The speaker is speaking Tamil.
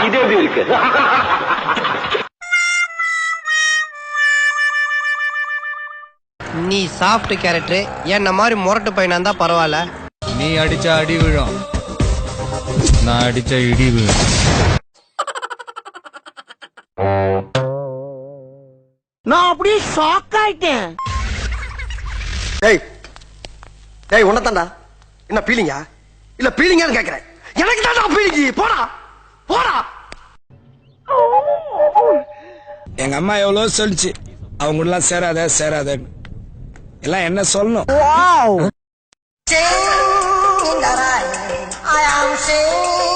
இது எப்படி இருக்கு? நீ சாஃப்ட் கேரக்டர், என்ன மாதிரி முரட்டு பையனா இருந்தா பரவாயில்ல. நீ அடிச்சா அடி விழும், நான் அடிச்சா இடி விழும். நான் அப்படியே ஷாக் ஆயிட்டேன். டேய் டேய் உன்னதான்டா என்ன பீலிங்கா இல்ல பீலிங்கான்னு கேக்குறேன். எனக்கு தான்டா பீலிங்கி. போடா போடா. எங்க அம்மா எவ்வளவு சொல்லிச்சு, அவங்க எல்லாம் சேராத சேராதன்னு. எல்லாம் என்ன சொல்லணும். வாவ். I am saying